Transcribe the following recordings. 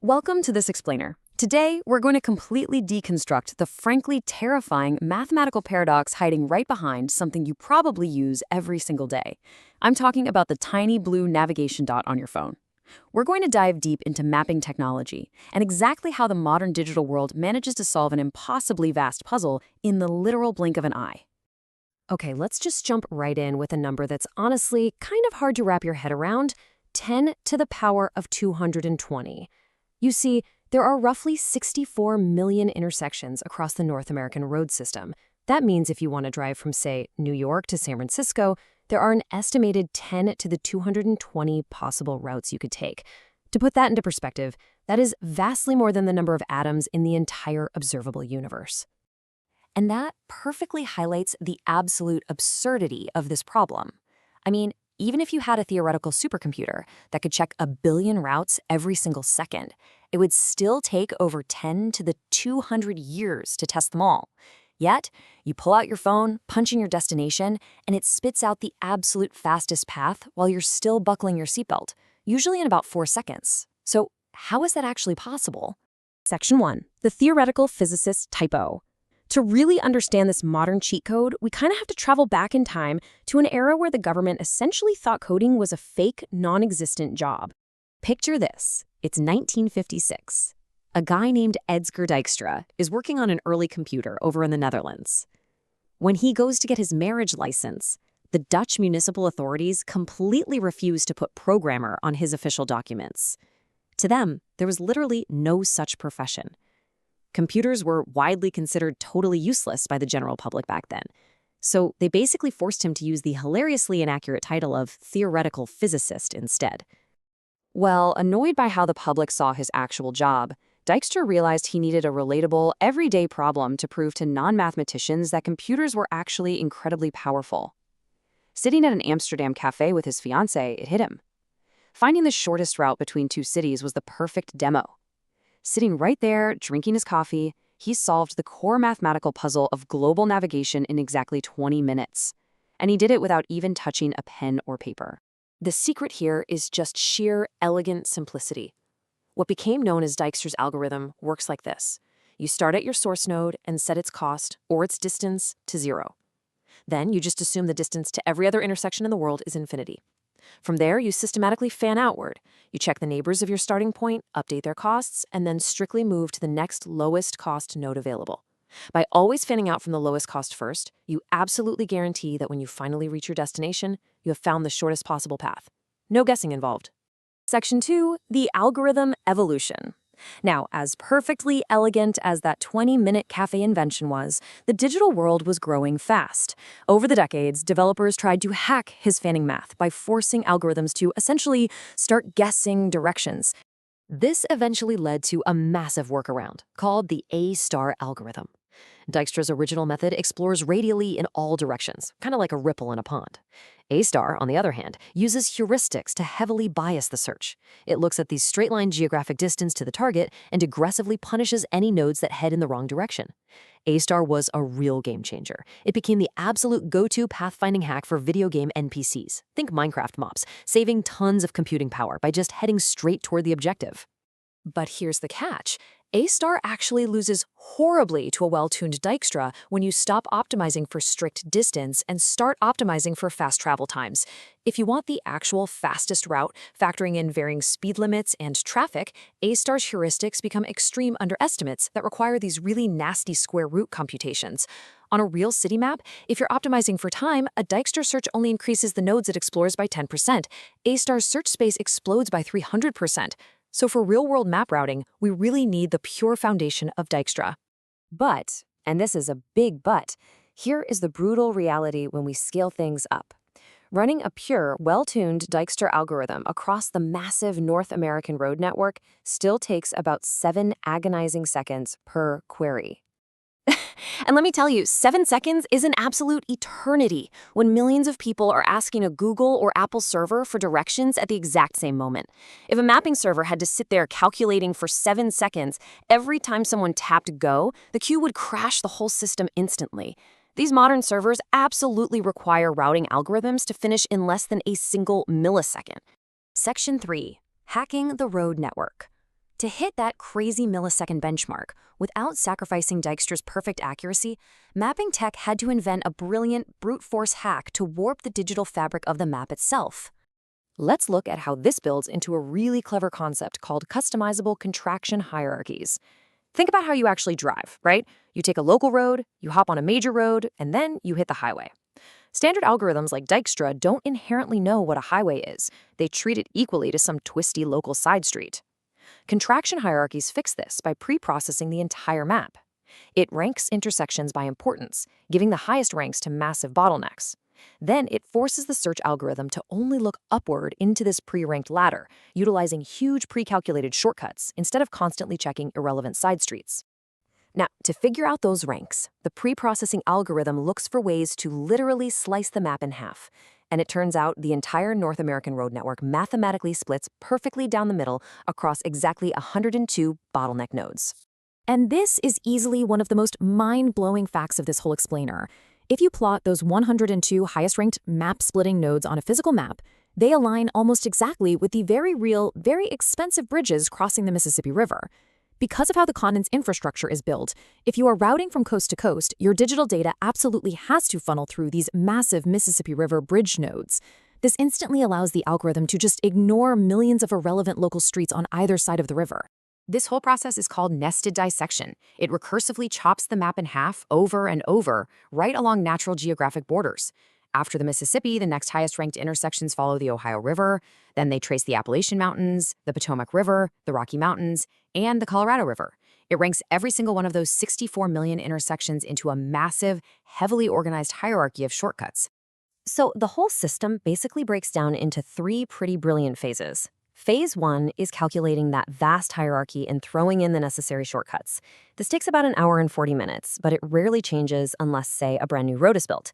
Welcome to this explainer. Today, we're going to completely deconstruct the frankly terrifying mathematical paradox hiding right behind something you probably use every single day. I'm talking about the tiny blue navigation dot on your phone. We're going to dive deep into mapping technology and exactly how the modern digital world manages to solve an impossibly vast puzzle in the literal blink of an eye. Okay, let's just jump right in with a number that's honestly kind of hard to wrap your head around: 10 to the power of 220. You see, there are roughly 64 million intersections across the North American road system. That means if you want to drive from, say, New York to San Francisco, there are an estimated 10 to the 220 possible routes you could take. To put that into perspective, that is vastly more than the number of atoms in the entire observable universe. And that perfectly highlights the absolute absurdity of this problem. I mean, even if you had a theoretical supercomputer that could check 1 billion routes every single second, it would still take over 10 to the 200 years to test them all. Yet, you pull out your phone, punch in your destination, and it spits out the absolute fastest path while you're still buckling your seatbelt, usually in about 4 seconds. So, how is that actually possible? Section 1. The theoretical physicist's typo. To really understand this modern cheat code, we kind of have to travel back in time to an era where the government essentially thought coding was a fake, non-existent job. Picture this. It's 1956. A guy named Edsger Dijkstra is working on an early computer over in the Netherlands. When he goes to get his marriage license, the Dutch municipal authorities completely refuse to put programmer on his official documents. To them, there was literally no such profession. Computers were widely considered totally useless by the general public back then. So they basically forced him to use the hilariously inaccurate title of theoretical physicist instead. Well, annoyed by how the public saw his actual job, Dijkstra realized he needed a relatable, everyday problem to prove to non-mathematicians that computers were actually incredibly powerful. Sitting at an Amsterdam cafe with his fiancée, it hit him. Finding the shortest route between two cities was the perfect demo. Sitting right there, drinking his coffee, he solved the core mathematical puzzle of global navigation in exactly 20 minutes. And he did it without even touching a pen or paper. The secret here is just sheer, elegant simplicity. What became known as Dijkstra's algorithm works like this. You start at your source node and set its cost, or its distance, to 0. Then you just assume the distance to every other intersection in the world is infinity. From there, you systematically fan outward. You check the neighbors of your starting point, update their costs, and then strictly move to the next lowest cost node available. By always fanning out from the lowest cost first, you absolutely guarantee that when you finally reach your destination, you have found the shortest possible path. No guessing involved. Section 2, the algorithm evolution. Now, as perfectly elegant as that 20-minute cafe invention was, the digital world was growing fast. Over the decades, developers tried to hack his fanning math by forcing algorithms to essentially start guessing directions. This eventually led to a massive workaround called the A-star algorithm. Dijkstra's original method explores radially in all directions, kind of like a ripple in a pond. A-star, on the other hand, uses heuristics to heavily bias the search. It looks at the straight-line geographic distance to the target and aggressively punishes any nodes that head in the wrong direction. A-star was a real game changer. It became the absolute go-to pathfinding hack for video game NPCs. Think Minecraft mobs, saving tons of computing power by just heading straight toward the objective. But here's the catch. A-star actually loses horribly to a well-tuned Dijkstra when you stop optimizing for strict distance and start optimizing for fast travel times. If you want the actual fastest route, factoring in varying speed limits and traffic, A-star's heuristics become extreme underestimates that require these really nasty square root computations. On a real city map, if you're optimizing for time, a Dijkstra search only increases the nodes it explores by 10%. A-star's search space explodes by 300%. So for real-world map routing, we really need the pure foundation of Dijkstra. But, and this is a big but, here is the brutal reality when we scale things up. Running a pure, well-tuned Dijkstra algorithm across the massive North American road network still takes about 7 agonizing seconds per query. And let me tell you, 7 seconds is an absolute eternity when millions of people are asking a Google or Apple server for directions at the exact same moment. If a mapping server had to sit there calculating for 7 seconds every time someone tapped go, the queue would crash the whole system instantly. These modern servers absolutely require routing algorithms to finish in less than a single millisecond. Section 3. Hacking the road network. To hit that crazy millisecond benchmark, without sacrificing Dijkstra's perfect accuracy, mapping tech had to invent a brilliant brute force hack to warp the digital fabric of the map itself. Let's look at how this builds into a really clever concept called customizable contraction hierarchies. Think about how you actually drive, right? You take a local road, you hop on a major road, and then you hit the highway. Standard algorithms like Dijkstra don't inherently know what a highway is. They treat it equally to some twisty local side street. Contraction hierarchies fix this by pre-processing the entire map. It ranks intersections by importance, giving the highest ranks to massive bottlenecks. Then it forces the search algorithm to only look upward into this pre-ranked ladder, utilizing huge pre-calculated shortcuts instead of constantly checking irrelevant side streets. Now, to figure out those ranks, the pre-processing algorithm looks for ways to literally slice the map in half. And it turns out the entire North American road network mathematically splits perfectly down the middle across exactly 102 bottleneck nodes. And this is easily one of the most mind-blowing facts of this whole explainer. If you plot those 102 highest-ranked map-splitting nodes on a physical map, they align almost exactly with the very real, very expensive bridges crossing the Mississippi River. Because of how the continent's infrastructure is built, if you are routing from coast to coast, your digital data absolutely has to funnel through these massive Mississippi River bridge nodes. This instantly allows the algorithm to just ignore millions of irrelevant local streets on either side of the river. This whole process is called nested dissection. It recursively chops the map in half over and over, right along natural geographic borders. After the Mississippi, the next highest-ranked intersections follow the Ohio River. Then they trace the Appalachian Mountains, the Potomac River, the Rocky Mountains, and the Colorado River. It ranks every single one of those 64 million intersections into a massive, heavily organized hierarchy of shortcuts. So the whole system basically breaks down into three pretty brilliant phases. Phase 1 is calculating that vast hierarchy and throwing in the necessary shortcuts. This takes about an hour and 40 minutes, but it rarely changes unless, say, a brand new road is built.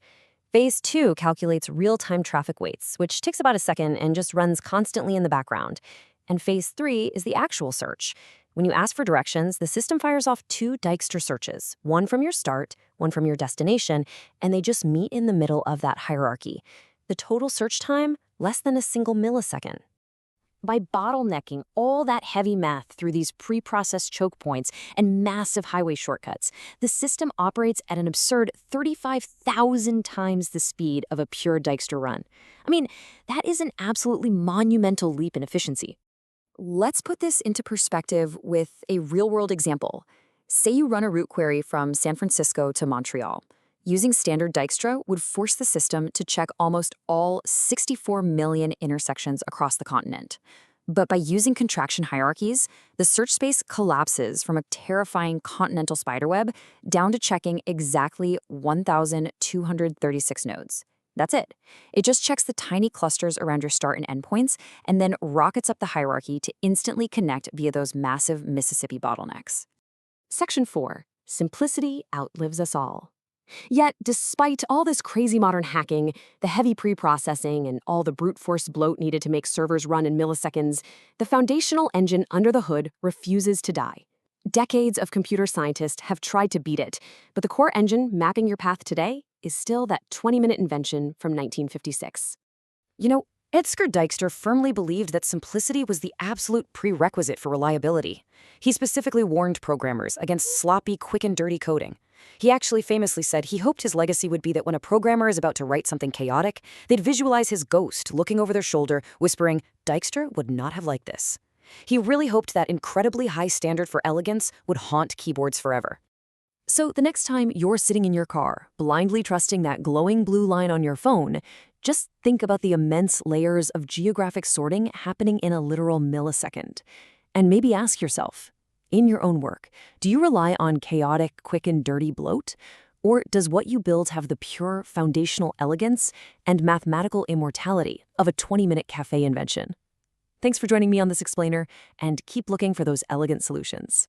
Phase 2 calculates real-time traffic weights, which takes about a second and just runs constantly in the background. And Phase 3 is the actual search. When you ask for directions, the system fires off 2 Dijkstra searches, one from your start, one from your destination, and they just meet in the middle of that hierarchy. The total search time, less than a single millisecond. By bottlenecking all that heavy math through these pre-processed choke points and massive highway shortcuts, the system operates at an absurd 35,000 times the speed of a pure Dijkstra run. I mean, that is an absolutely monumental leap in efficiency. Let's put this into perspective with a real-world example. Say you run a route query from San Francisco to Montreal. Using standard Dijkstra would force the system to check almost all 64 million intersections across the continent. But by using contraction hierarchies, the search space collapses from a terrifying continental spiderweb down to checking exactly 1,236 nodes. That's it. It just checks the tiny clusters around your start and endpoints and then rockets up the hierarchy to instantly connect via those massive Mississippi bottlenecks. Section 4. Simplicity outlives us all. Yet, despite all this crazy modern hacking, the heavy pre-processing, and all the brute force bloat needed to make servers run in milliseconds, the foundational engine under the hood refuses to die. Decades of computer scientists have tried to beat it, but the core engine mapping your path today is still that 20-minute invention from 1956. You know, Edgar Dijkstra firmly believed that simplicity was the absolute prerequisite for reliability. He specifically warned programmers against sloppy, quick and dirty coding. He actually famously said he hoped his legacy would be that when a programmer is about to write something chaotic, they'd visualize his ghost looking over their shoulder, whispering, "Dijkstra would not have liked this." He really hoped that incredibly high standard for elegance would haunt keyboards forever. So the next time you're sitting in your car, blindly trusting that glowing blue line on your phone, just think about the immense layers of geographic sorting happening in a literal millisecond. And maybe ask yourself, in your own work, do you rely on chaotic, quick and dirty bloat? Or does what you build have the pure foundational elegance and mathematical immortality of a 20-minute cafe invention? Thanks for joining me on this explainer, and keep looking for those elegant solutions.